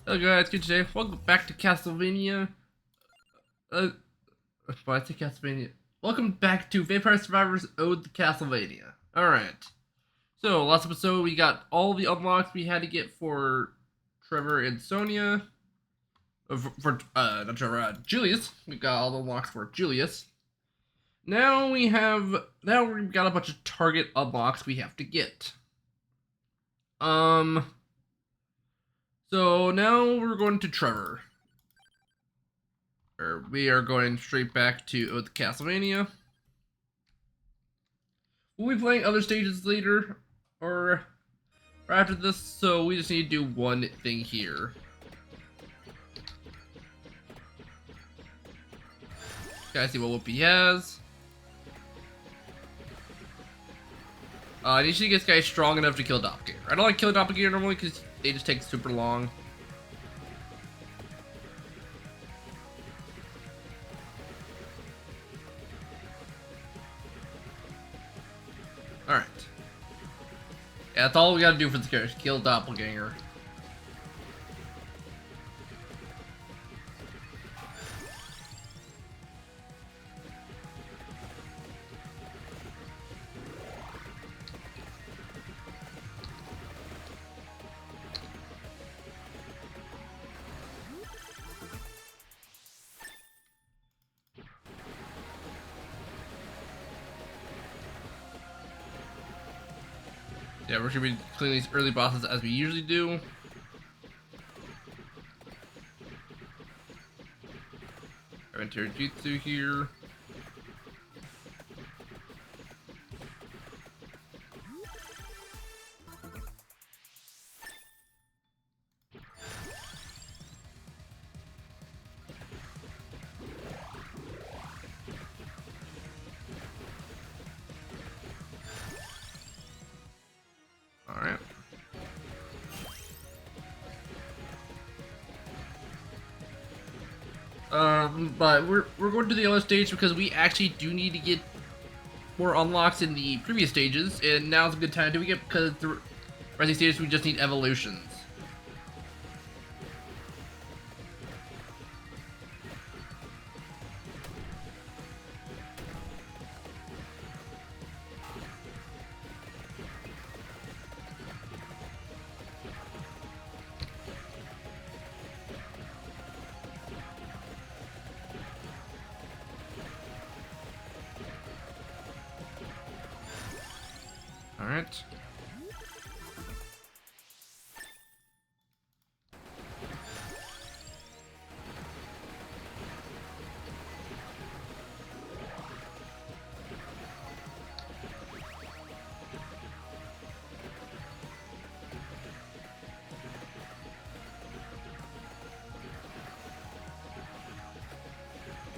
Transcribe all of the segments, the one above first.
Hello guys, good today. Welcome back to Castlevania. Why I say Castlevania? Welcome back to Vampire Survivors Ode to Castlevania. Alright. So, last episode we got all the unlocks we had to get for Trevor and Sonia. Not Trevor, Julius. We got all the unlocks for Julius. Now we've got a bunch of target unlocks we have to get. So now we're going to Trevor. We are going straight back to Ode to Castlevania. We'll be playing other stages later, or after this, so we just need to do one thing here. Gotta see what Whoopi has. I need to get this guy strong enough to kill Doppelganger. I don't like killing Doppelganger normally because they just take super long. Alright. Yeah, that's all we gotta do for this character, kill Doppelganger. Yeah, we're gonna be cleaning these early bosses as we usually do. I have Jutsu here. Alright. But we're going to the other stage because we actually do need to get more unlocks in the previous stages, and now's a good time to do it because the rest of the stages we just need evolutions. Alright.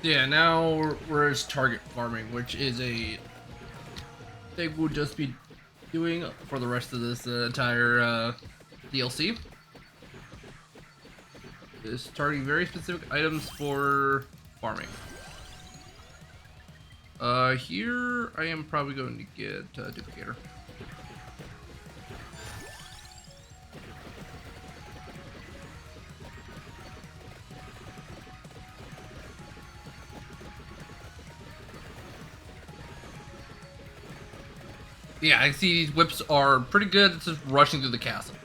Yeah, now we're just target farming, which is a thing we'll just be doing for the rest of this entire DLC. Is targeting very specific items for farming. Here I am probably going to get duplicator. Yeah, I see these whips are pretty good. It's just rushing through the castle.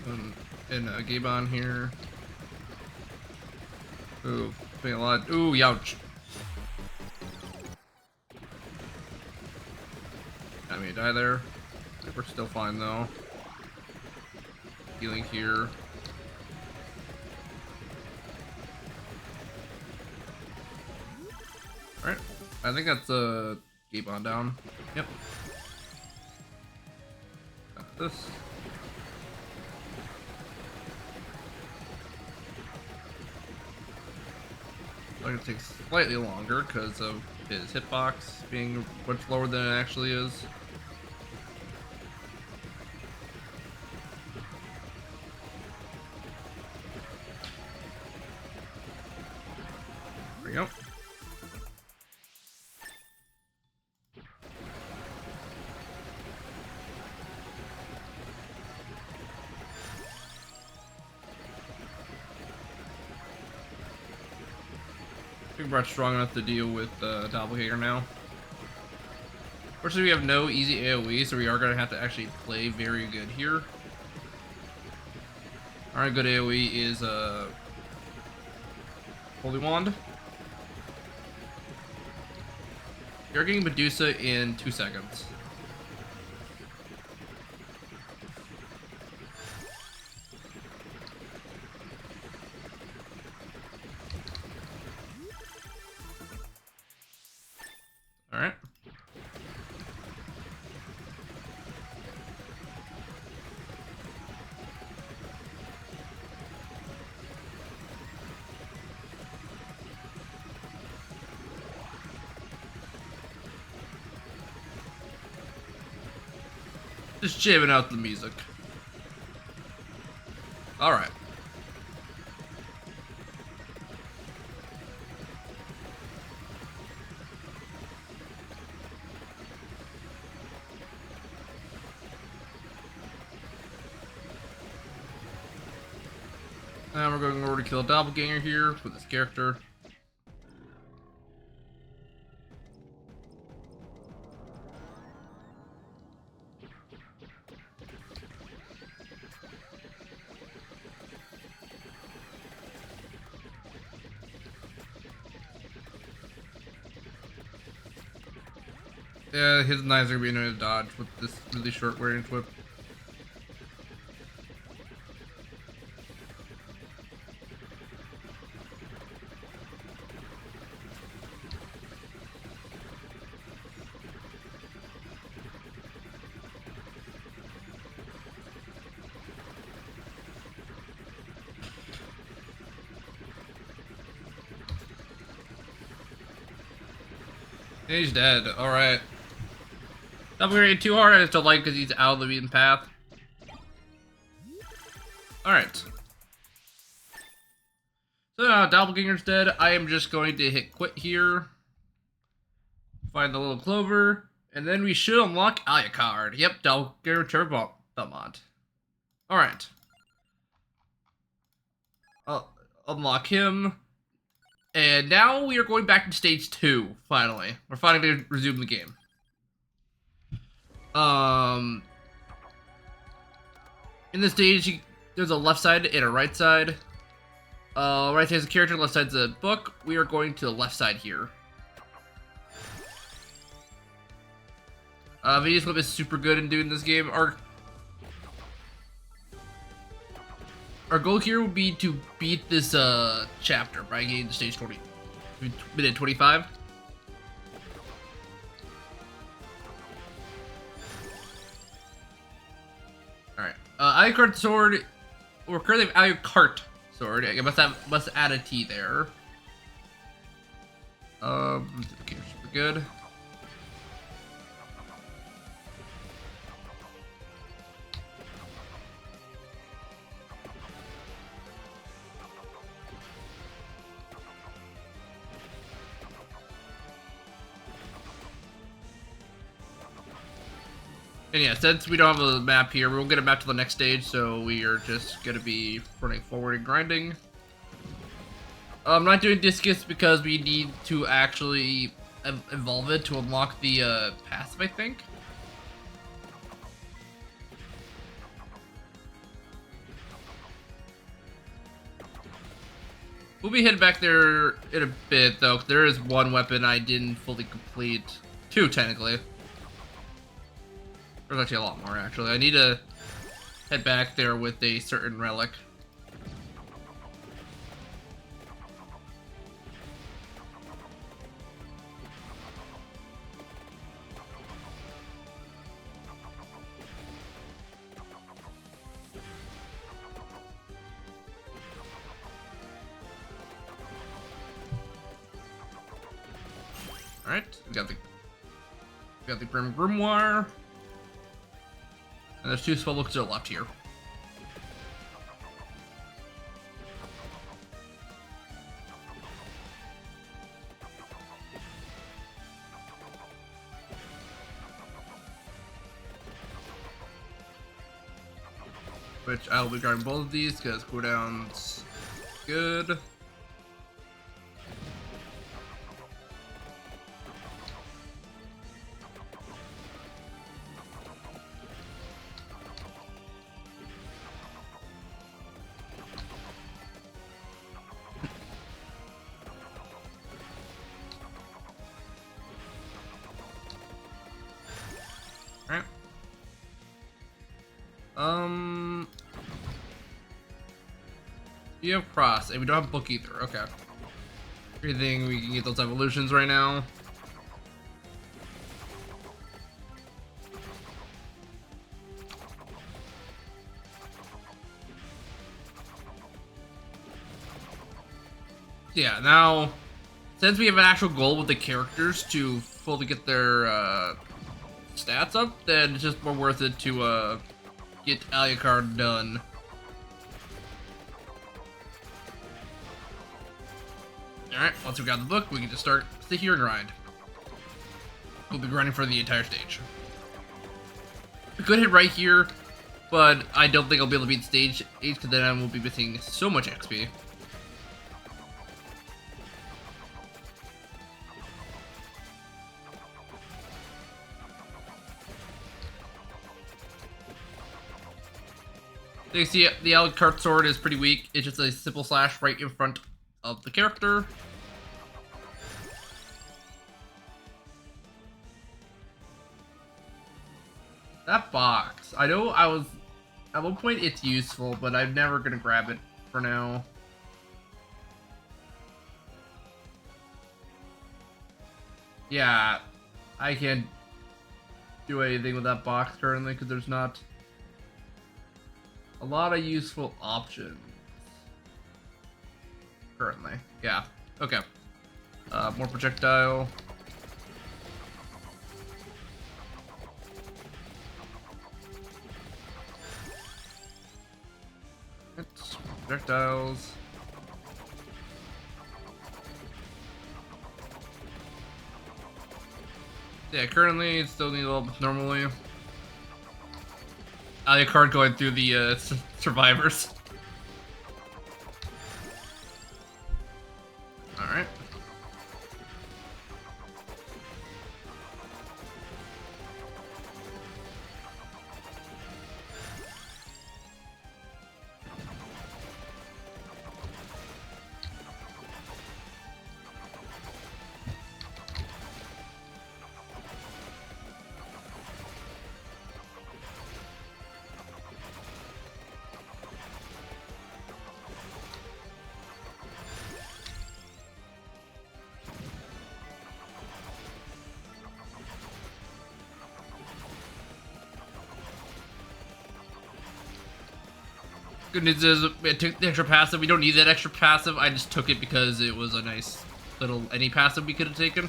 And Gabon here. Ooh, putting a lot. Ooh, youch. Got me to die there. We're still fine though. Healing here. Alright. I think that's a Gabon down. Yep. Got this. It's going to take slightly longer because of his hitbox being much lower than it actually is. There we go. I think we're strong enough to deal with Doppelganger now. Fortunately, we have no easy AoE, so we are going to have to actually play very good here. Our good AoE is Holy Wand. You're getting Medusa in 2 seconds. Alright. Just jamming out the music. Alright. Now we're going over to kill a Doppelganger here with this character. Yeah, his knives are gonna be annoying to dodge with this really short range whip. And he's dead. Alright. Not very too hard, I just don't like because he's out of the beaten path. Alright. So now Doppelganger's dead. I am just going to hit quit here. Find the little clover. And then we should unlock Alucard. Yep, Doppelganger Turbo Belmont. Alright. I'll unlock him. And now we are going back to stage 2, finally. We're finally going to resume the game. In this stage, there's a left side and a right side. Right side's a character, left side's a book. We are going to the left side here. Video Flip is super good in doing this game. Our goal here would be to beat this chapter by getting to stage 20, minute 25. Alright, Alucard sword. We're currently Alucard sword. I must add a T there. Okay, super good. And yeah, since we don't have a map here, we'll get a map to the next stage, so we are just going to be running forward and grinding. I'm not doing Discus because we need to actually evolve it to unlock the passive, I think. We'll be heading back there in a bit, though. There is one weapon I didn't fully complete. Two, technically. There's actually a lot more, actually. I need to head back there with a certain relic. Alright, we got the Grim Grimoire. And there's two spell books to the left here. Which I'll be guarding both of these because cooldown's good. Alright. You have cross, and we don't have book either. Okay. Everything we can get those evolutions right now. Yeah, now since we have an actual goal with the characters to fully get their stats up, then it's just more worth it to get Alucard done. Alright, once we got the book, we can just start sit here and grind. We'll be grinding for the entire stage. We could hit right here, but I don't think I'll be able to beat stage 8 because then I will be missing so much XP. So you see, the Alucard sword is pretty weak. It's just a simple slash right in front of the character. That box. I know I was... At one point it's useful, but I'm never gonna grab it for now. Yeah, I can't do anything with that box currently because there's not a lot of useful options currently. Yeah. Okay. More projectile. It's projectiles. Yeah, currently it's still need a little bit normally. Alucard going through the survivors. Alright. Good news is I took the extra passive. We don't need that extra passive. I just took it because it was a nice little any passive we could have taken.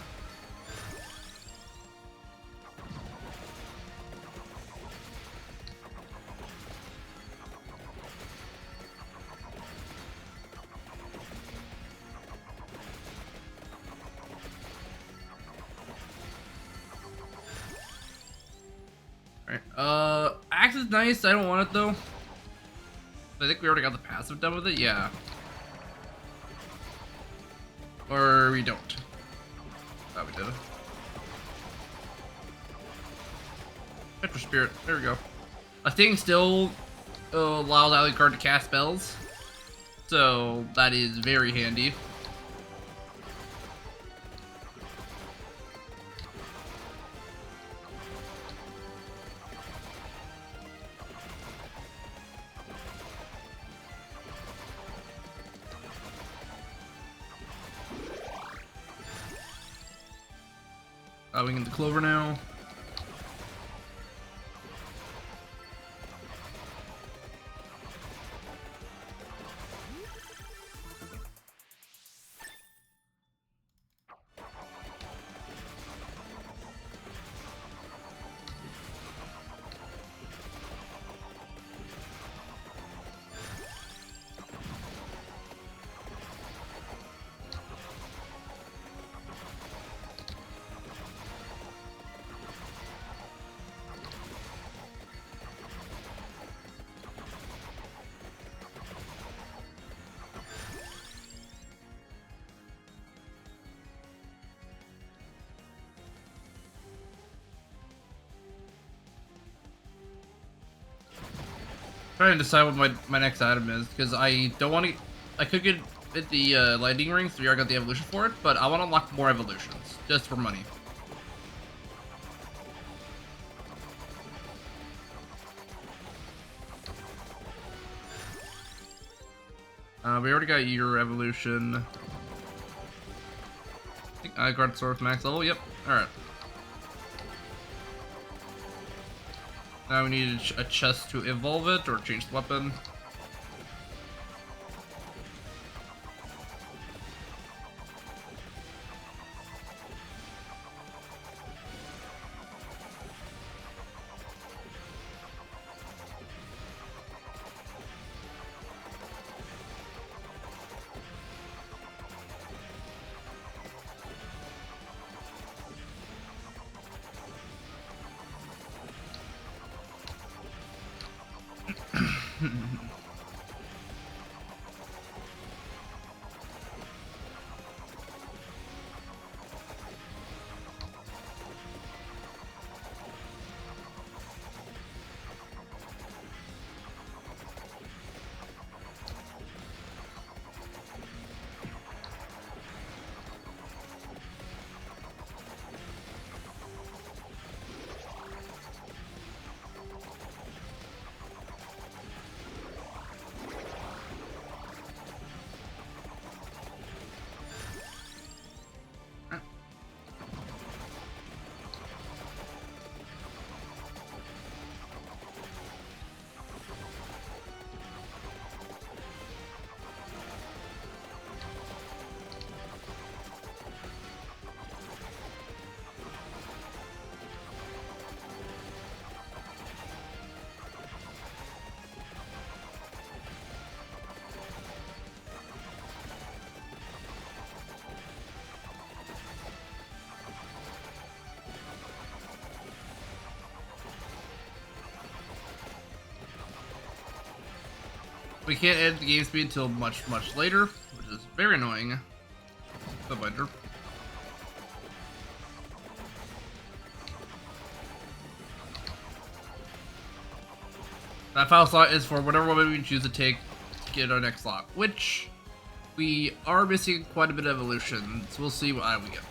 Alright, axe is nice. I don't want it though. I think we already got the passive done with it, yeah. Or we don't. Oh, we did it. Petra Spirit, there we go. I think still allows Alucard to cast spells. So that is very handy. We can get the clover now. Trying to decide what my next item is, because I don't want to. I could get the lightning ring, so I got the evolution for it, but I want to unlock more evolutions just for money. We already got your evolution. I think Alucard Sword max level. Yep. All right. Now we need a chest to evolve it or change the weapon. We can't edit the game speed until much later, which is very annoying. The binder. That file slot is for whatever weapon we choose to take to get our next slot, which we are missing quite a bit of evolution, so we'll see what item we get.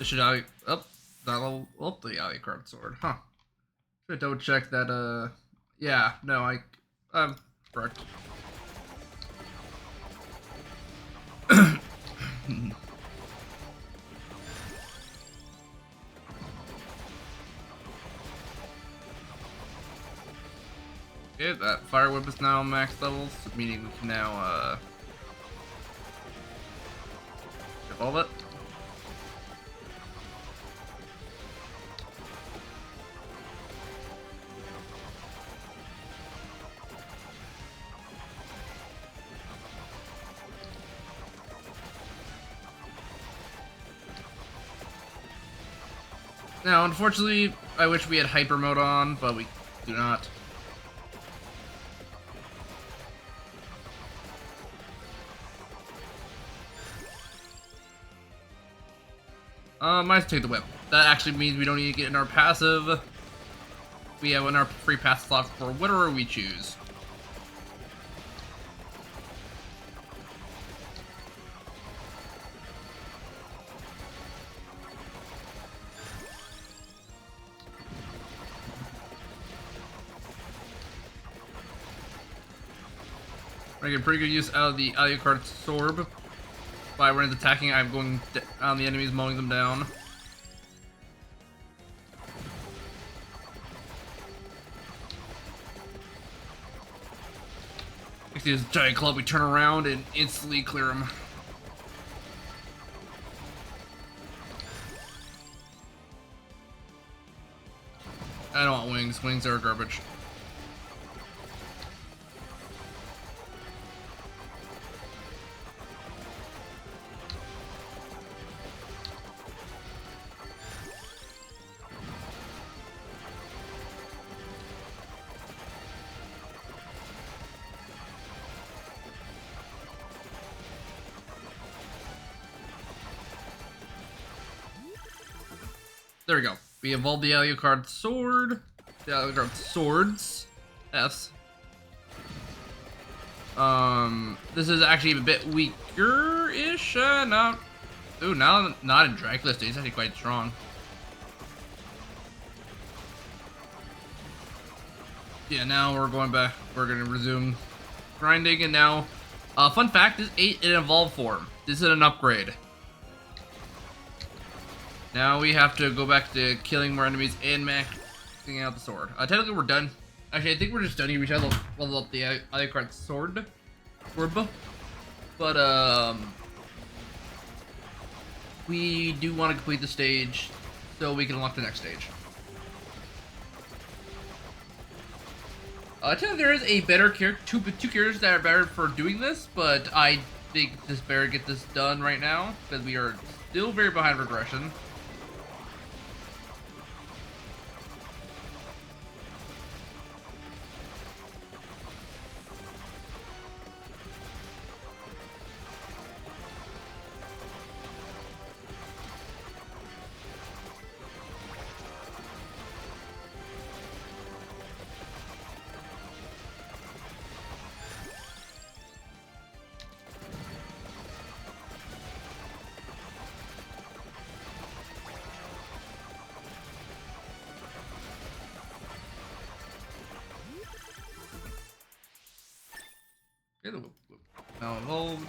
Should I up that level up the Alucard sword, huh? Should double check that. Yeah, no, I'm correct. Okay, that fire whip is now max levels, meaning we can now evolve it. Now, unfortunately, I wish we had hyper mode on, but we do not. Might have to take the whip. That actually means we don't need to get in our passive. We have in our free passive slots for whatever we choose. I get pretty good use out of the Alucard sword. By when it's attacking, I'm going on the enemies, mowing them down. You see this giant club, we turn around and instantly clear them. I don't want wings. Wings are garbage. There we go. We evolved the Alucard sword. The Alucard swords. S. This is actually a bit weaker-ish. Not. Ooh, now not in Dracula state. It's actually quite strong. Yeah, now we're going back. We're gonna resume grinding, and now, fun fact: this ate in evolved form. This is an upgrade. Now we have to go back to killing more enemies and maxing out the sword. Technically we're done. Actually, I think we're just done here. We should level up the Alucard sword. But, we do want to complete the stage so we can unlock the next stage. Technically there is a better character, two characters that are better for doing this, but I think this better get this done right now because we are still very behind progression. Okay, now evolved.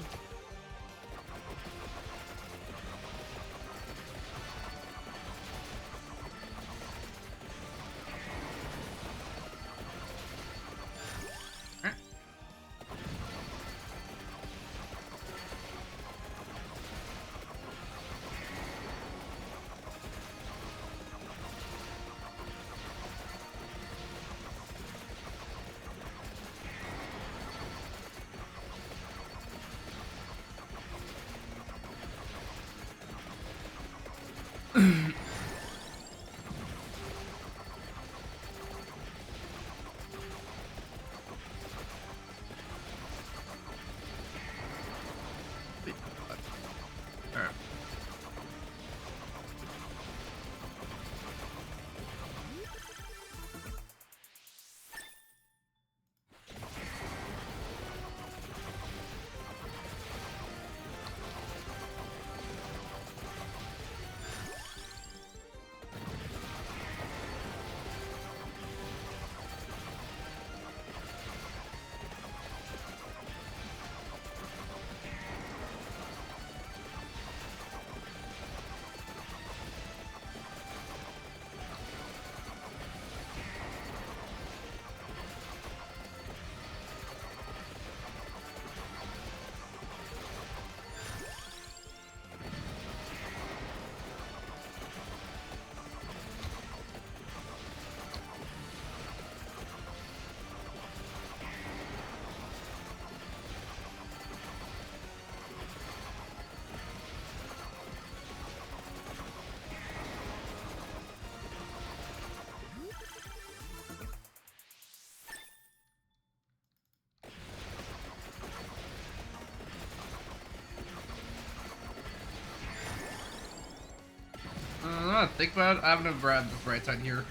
now that I think about it, I'm gonna grab this right side here.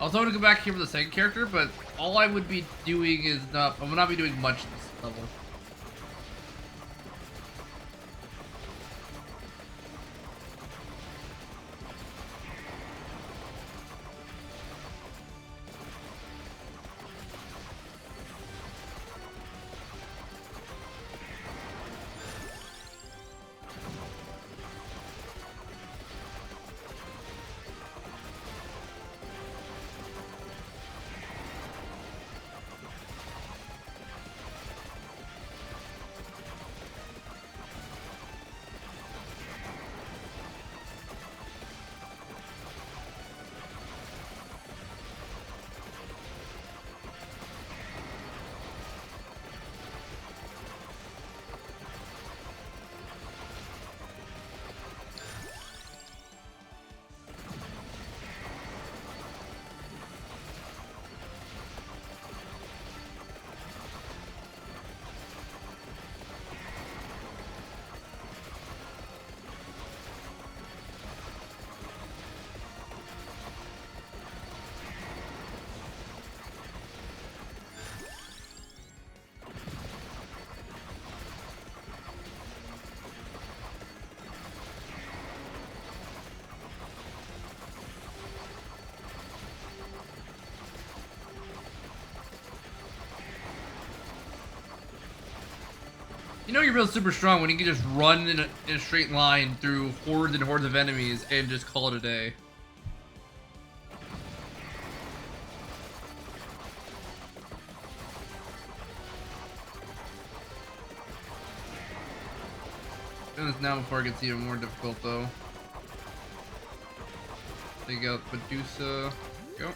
I was hoping to go back here for the second character, but all I would be doing is I will not be doing much this level. You know you're real super strong when you can just run in a straight line through hordes and hordes of enemies and just call it a day. Doing this now before it gets even more difficult though. Take out Medusa. Go.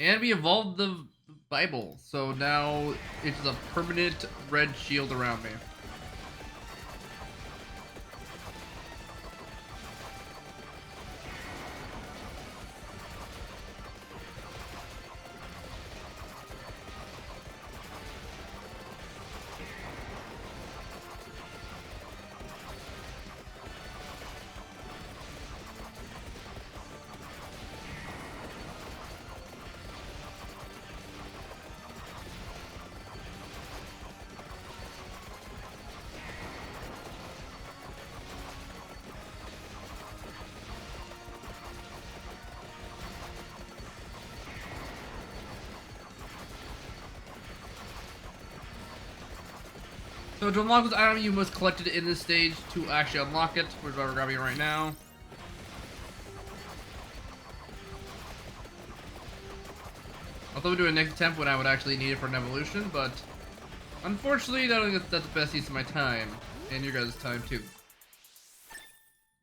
And we evolved the Bible, so now it's a permanent red shield around me. So to unlock this item, you must collect it in this stage to actually unlock it, which is why we're grabbing it right now. I thought we'd do a next attempt when I would actually need it for an evolution, but unfortunately, I don't think that's the best use of my time, and your guys' time too.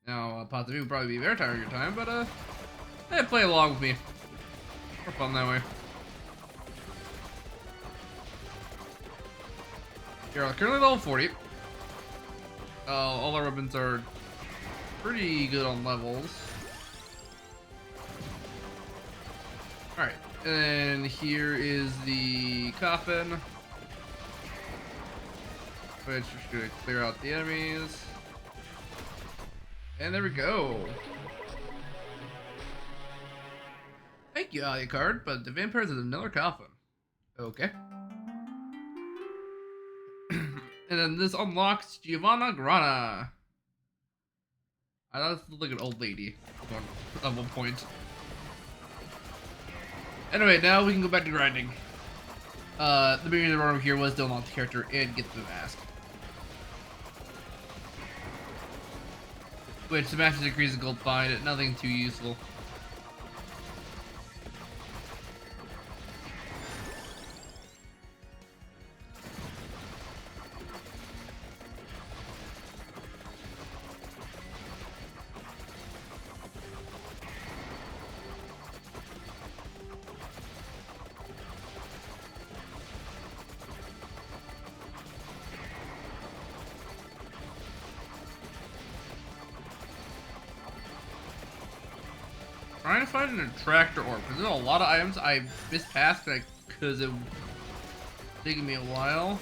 Now, possibly would probably be very tiring of your time, but hey, play along with me. More fun that way. We're currently level 40. All our weapons are pretty good on levels. Alright, and here is the coffin, which is going to clear out the enemies. And there we go. Thank you, Alucard, but the vampires is another coffin. Okay. And then this unlocks Giovanna Grana. I thought this looked like an old lady at one point. Anyway, now we can go back to grinding. The big reason over here was to unlock the character and get the mask. Which smashes increases gold find, nothing too useful. Trying to find an attractor orb, because there's a lot of items I missed past because it was taking me a while.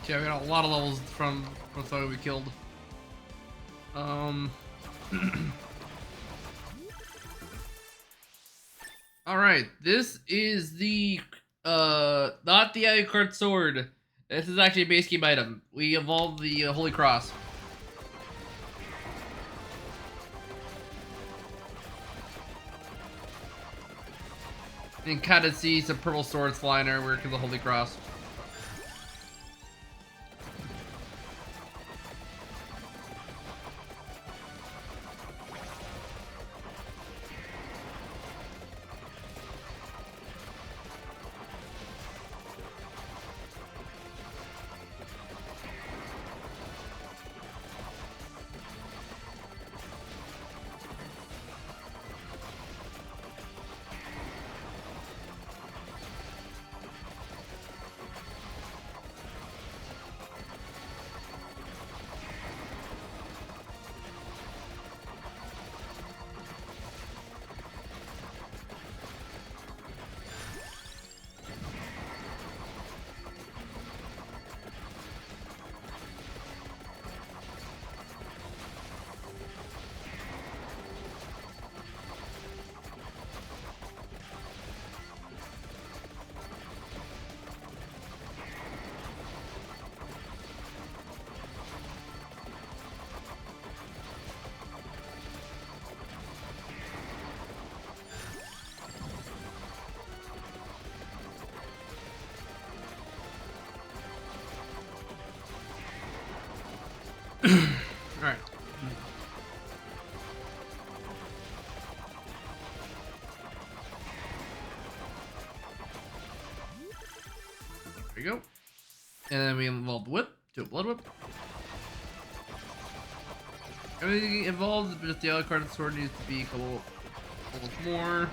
Yeah, we got a lot of levels from the we killed. Alright, this is the not the Alucard sword. This is actually a base game item. We evolved the Holy Cross. You can kind of see some purple swords flying everywhere because of the Holy Cross. Alright. There we go. And then we evolved the whip to a blood whip. Everything evolved, but just the Alucard sword needs to be a little more.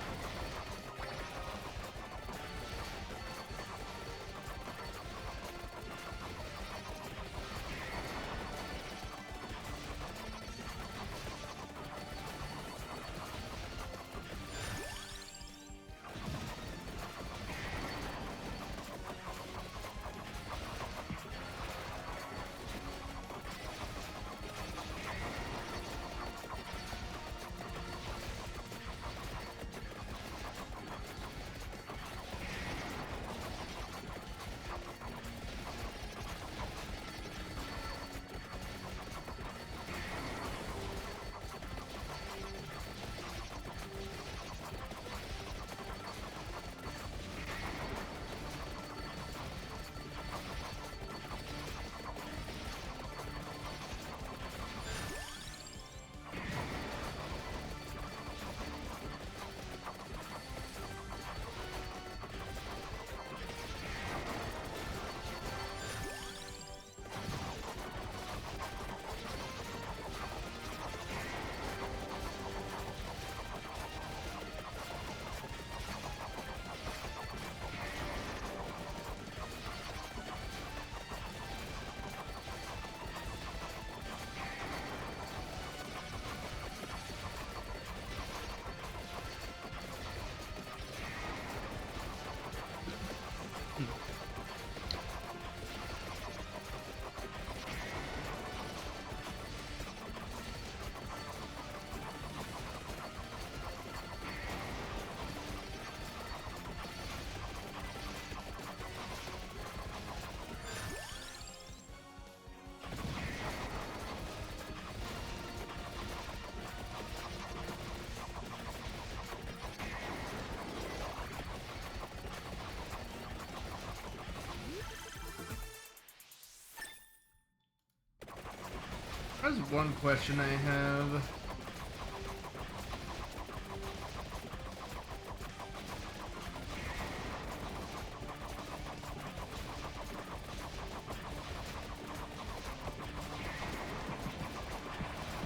There's one question I have.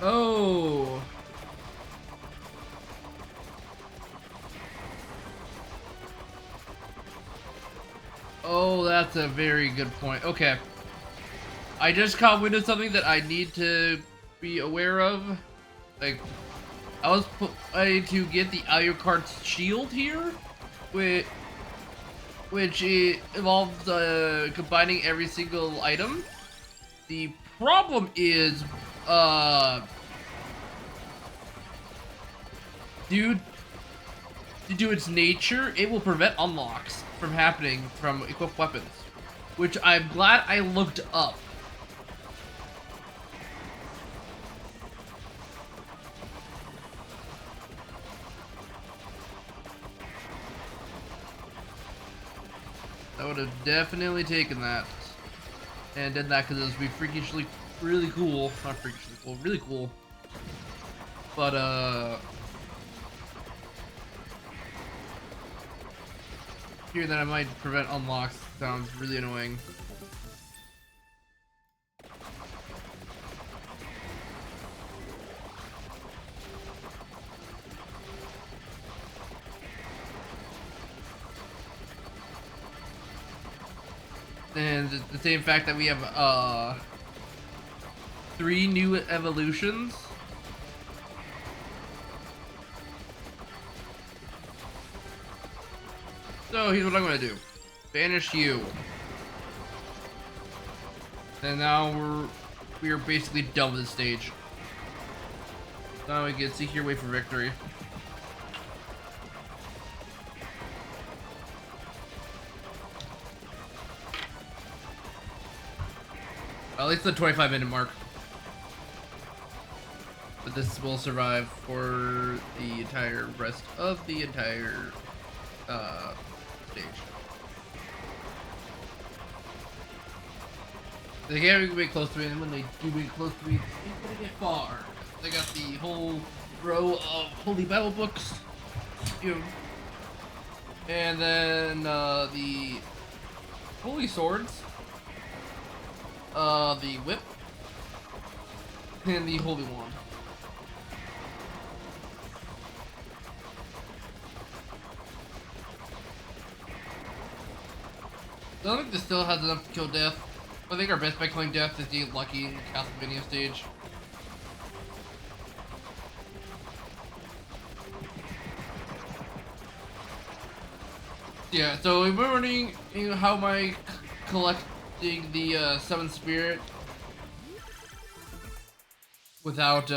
Oh. Oh, that's a very good point. Okay. I just caught wind of something that I need to be aware of. Like, I was planning to get the Alucard's shield here. With which involves combining every single item. The problem is, due to its nature, it will prevent unlocks from happening from equipped weapons, which I'm glad I looked up. I would have definitely taken that and did that because it would be freakishly really cool. Not freakishly cool, really cool. But hearing that I might prevent unlocks sounds really annoying. And the same fact that we have 3 new evolutions. So here's what I'm gonna do. Banish you. And now we are basically done with this stage. Now we can seek your way for victory. At least the 25-minute mark. But this will survive for the entire rest of the entire stage. They can't get close to me, and when they do get close to me, it's gonna get far. They got the whole row of holy Bible books, you know, and then the holy swords, the whip, and the holy wand. I don't think this still has enough to kill death. I think our best bet killing death is the lucky in the Castlevania stage. Yeah, so we're wondering, you know, how am I collecting the 7th spirit without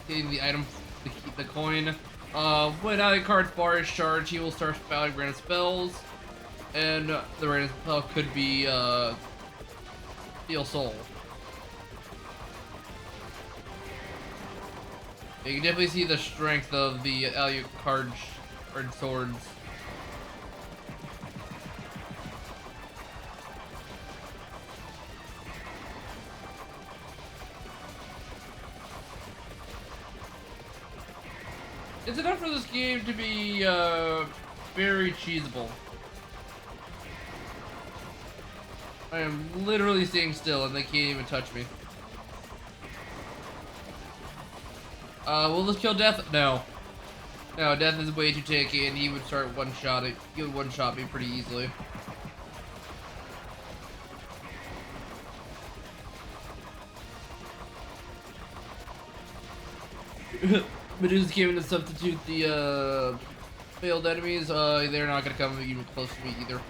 getting the item to keep the coin. When Alucard's bar is charged, he will start spouting random spells. And the random spell could be Steal Soul. You can definitely see the strength of the Alucard swords. It's enough for this game to be very cheesable. I am literally staying still and they can't even touch me. Will this kill Death? No. No, Death is way too tanky and he would start one-shotting. He would one-shot me pretty easily. Medusa's came in to substitute the failed enemies. They're not gonna come even close to me either.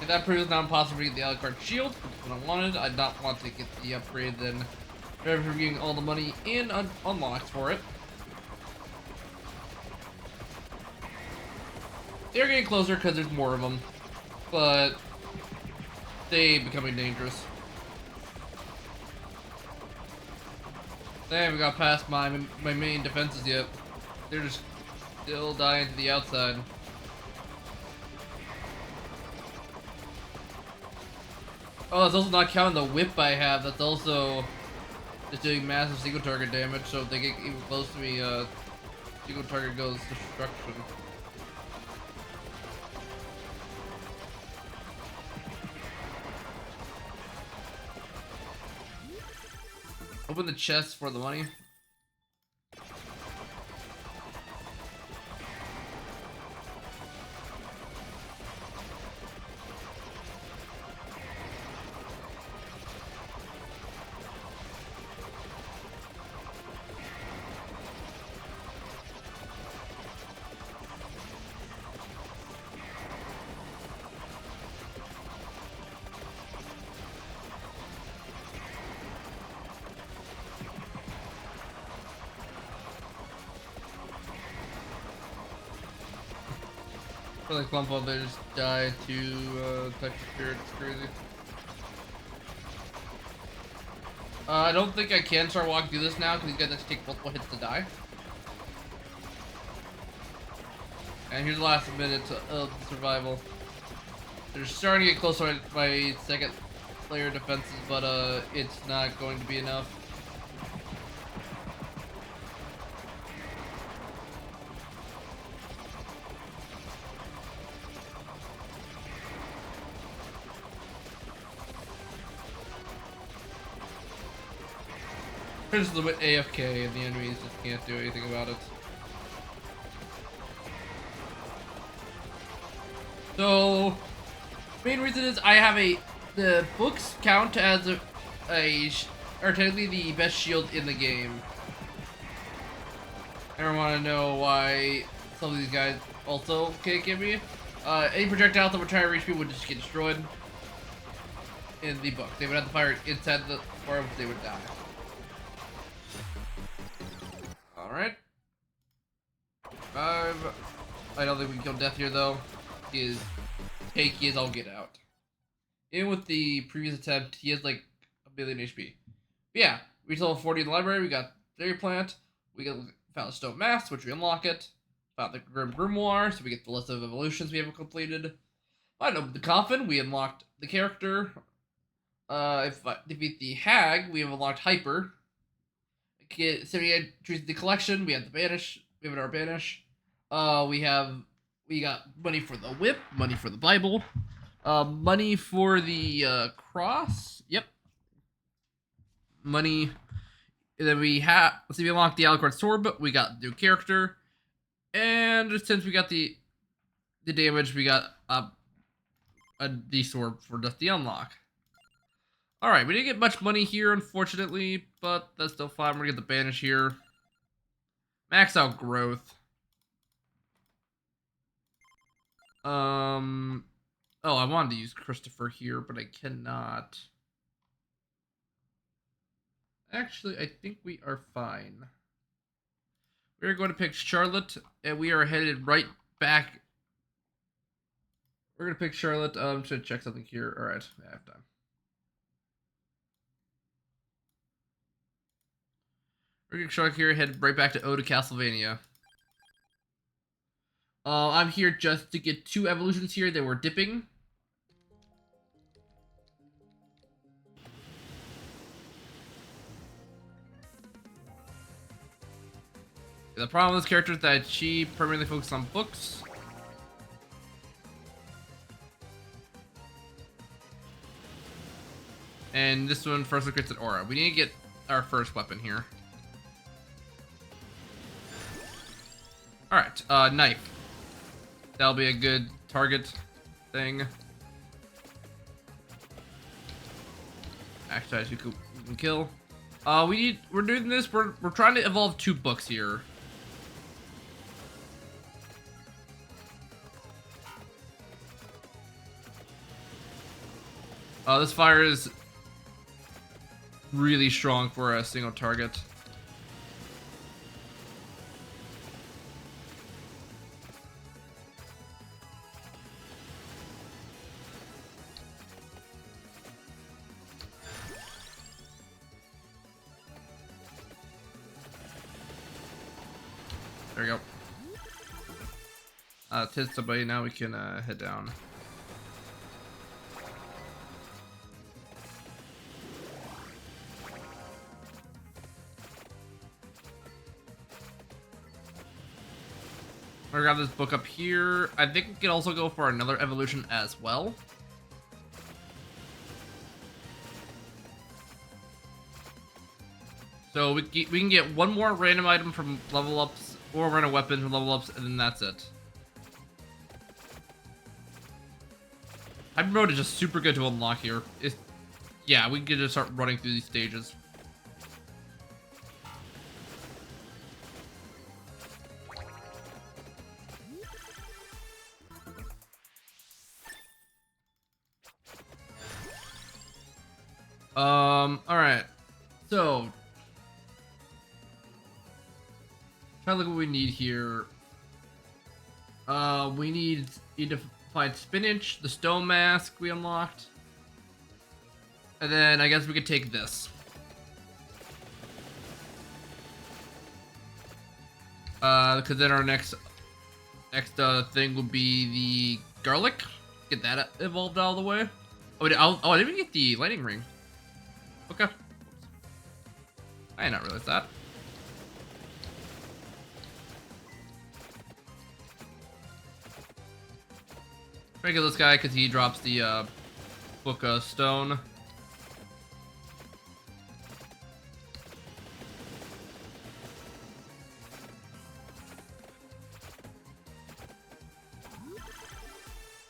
If that proves not impossible to get the Alucard shield, which is what I wanted. I did not want to get the upgrade, then rather than getting all the money and unlocked for it. They're getting closer because there's more of them, but they becoming dangerous. They haven't got past my main defenses yet. They're just still dying to the outside. Oh, that's also not counting the whip I have. That's also just doing massive single target damage. So if they get even close to me, single target goes destruction. Open the chest for the money. For like bump up, they just die to type of spirit. It's crazy. I don't think I can start walking through this now because these guys have to take multiple hits to die. And here's the last minute of survival. They're starting to get close to my second player defenses, but it's not going to be enough. They're just a little bit AFK and the enemies just can't do anything about it. So, main reason is I have the books count as are technically the best shield in the game. I don't want to know why some of these guys also can't get me. Any projectiles that would try to reach me would just get destroyed in the book. They would have to fire it inside the or they would die. Alright. 5. I don't think we can kill Death here though. He is tanky as all get out. Even with the previous attempt, he has like a billion HP. But yeah, we still have 40 in the library. We got Fairy Plant. We found the Stone Mask, which we unlock it. Found the Grim Grimoire, so we get the list of evolutions we haven't completed. Found the Coffin. We unlocked the character. If I defeat the Hag, we have unlocked Hyper. Get 78 trees the collection. We have the Banish. We have our Banish. We got money for the whip, money for the Bible, money for the cross. Yep. Money. And then we have. Let's see, we unlocked the Alucard sword, but we got the new character. And since we got the damage, we got the sword for just the unlock. Alright, we didn't get much money here, unfortunately, but that's still fine. We're gonna get the Banish here. Max out growth. Oh, I wanted to use Christopher here, but I cannot. Actually, I think we are fine. We're going to pick Charlotte, and we are headed right back. We're gonna pick Charlotte. I'm just gonna check something here. Alright, I have time. We're gonna Charlotte here, head right back to Castlevania. I'm here just to get 2 evolutions here that we're dipping. The problem with this character is that she primarily focuses on books. And this one first creates an aura. We need to get our first weapon here. Alright, knife. That'll be a good target thing. Actually, we can kill. We're doing this, we're trying to evolve 2 books here. This fire is really strong for a single target. There we go. Tis somebody, now we can head down. I'm gonna grab this book up here. I think we can also go for another evolution as well. So we can get one more random item from level ups, or random weapon from level ups, and then that's it. Hyper mode is just super good to unlock here. Yeah, we can just start running through these stages. Alright. So, try to look at what we need here. We need to find spinach, the stone mask we unlocked. And then I guess we could take this. Because then our next thing will be the garlic. Get that evolved out of the way. Oh, I didn't even get the lightning ring. Okay. I did not realize that. Try to get this guy because he drops the book of stone.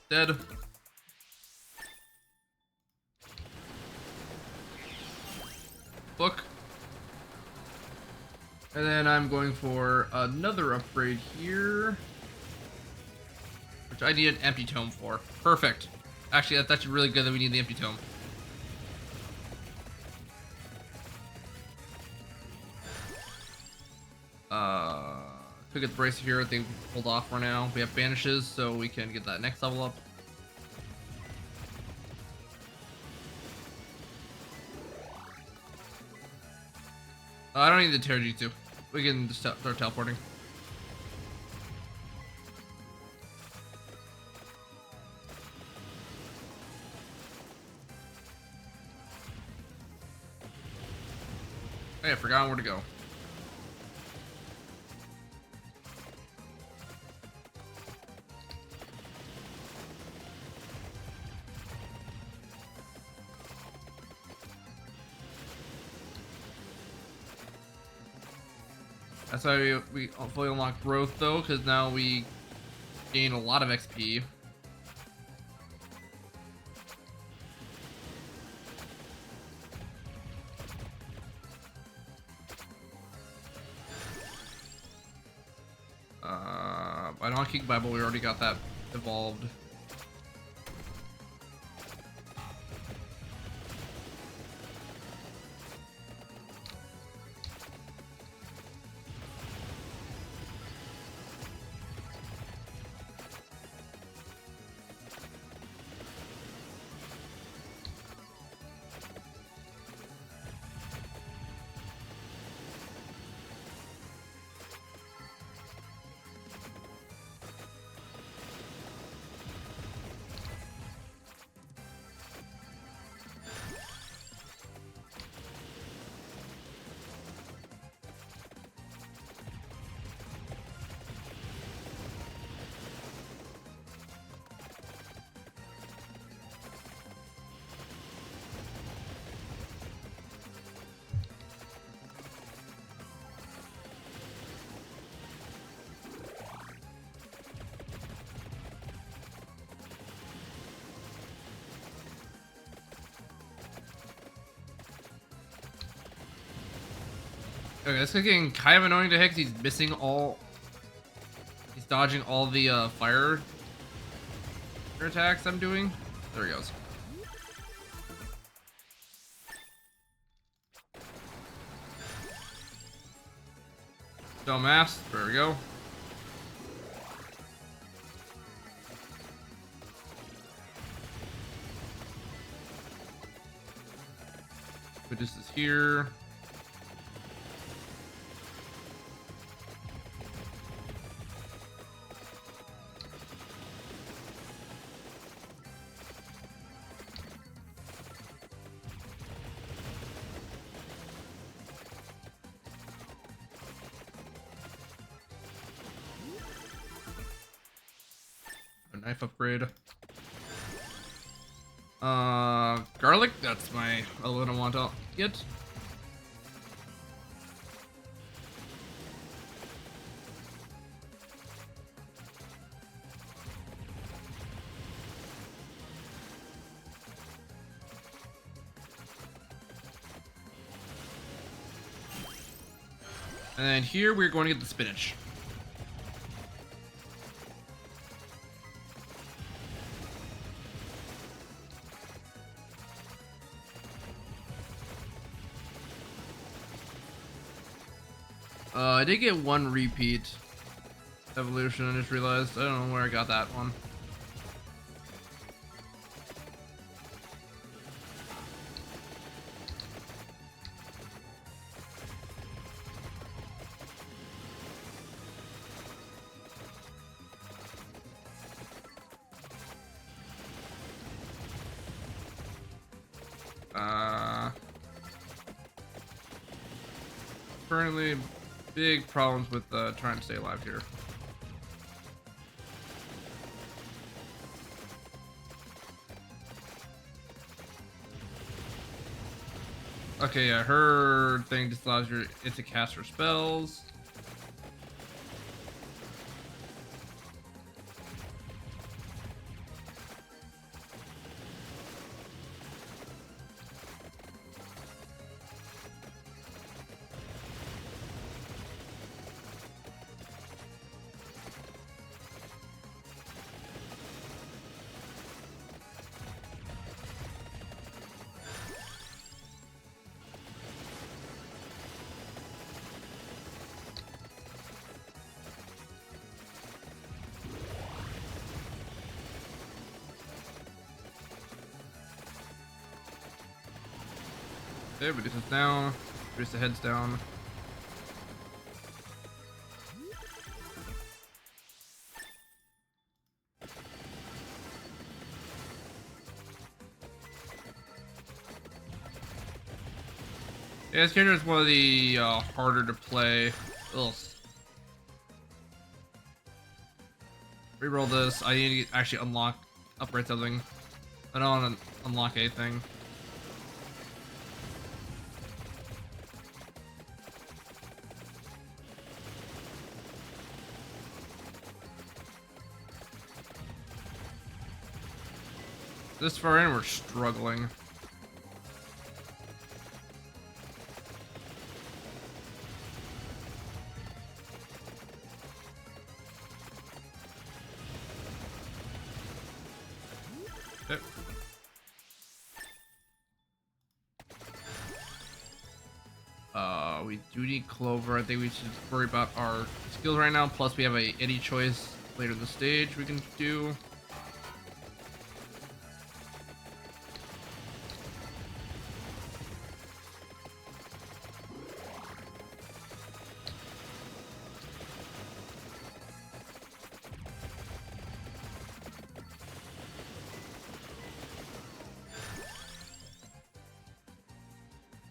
Dead. Book. And then I'm going for another upgrade here, which I need an empty tome for. Perfect. Actually, that's actually really good that we need the empty tome. Could get the bracer here. I think we hold off for now. We have banishes, so we can get that next level up. I don't need the Terajitsu. We can just start teleporting. Hey, I forgot where to go. That's why we fully unlock growth though, because now we gain a lot of XP. I don't King Bible, we already got that evolved. Okay, this is getting kind of annoying to hit because he's missing all... He's dodging all the fire attacks I'm doing. There he goes. Stone mass. There we go. But this is here. Knife upgrade. Garlic. That's my other one I want to get. And then here we're going to get the spinach. I did get one repeat evolution, I just realized. I don't know where I got that one. Currently big problems with trying to stay alive here. Okay, yeah, her thing just allows you to cast her spells. Okay, reduce this down. Reduce the heads down. Yeah, this character is one of the harder to play. Ugh. Reroll this. I need to actually upgrade something. I don't want to unlock anything. This far in, we're struggling. Okay. We do need Clover. I think we should worry about our skills right now. Plus, we have any choice later in the stage we can do.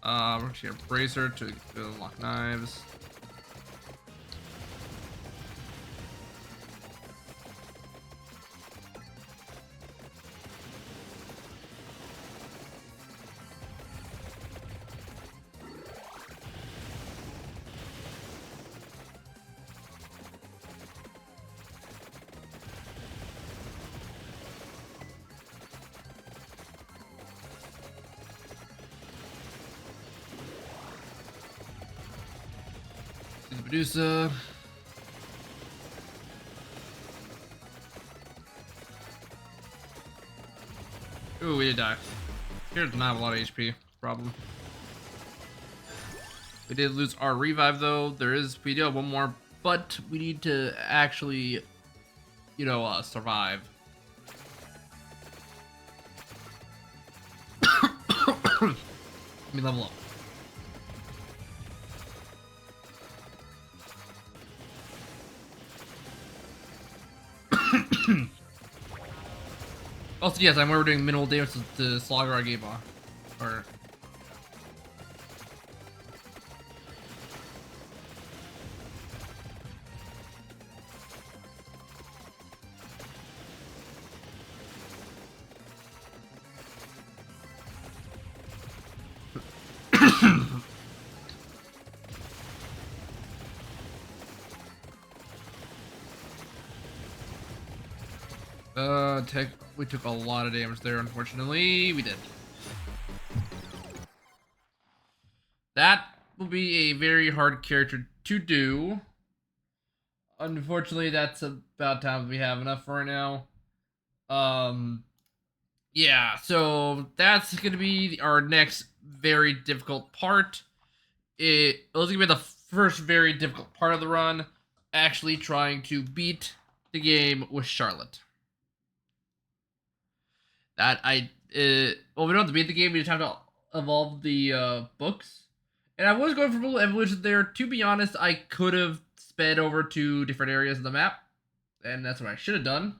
We're actually gonna bracer to unlock knives. Medusa. Ooh, we did die. Here does not have a lot of HP. Problem. We did lose our revive though. We do have one more, but we need to actually, survive. Let me level up. Also, yes, I'm we're doing minimal damage to Slogger I gave off. Or we took a lot of damage there, unfortunately. We did. That will be a very hard character to do. Unfortunately, that's about time we have enough for right now. Yeah, so that's gonna be our next very difficult part. It was gonna be the first very difficult part of the run, actually trying to beat the game with Charlotte. Well, we don't have to beat the game. We just have to evolve the books. And I was going for full evolution there. To be honest, I could have sped over to different areas of the map, and that's what I should have done.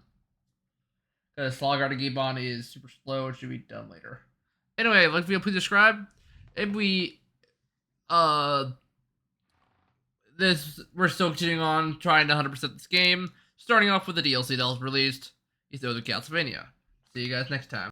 Because Slogard and Gibbon is super slow. It should be done later. Anyway, like video, please subscribe. And we're still continuing on trying to 100% this game. Starting off with the DLC that was released. He's the Castlevania. See you guys next time.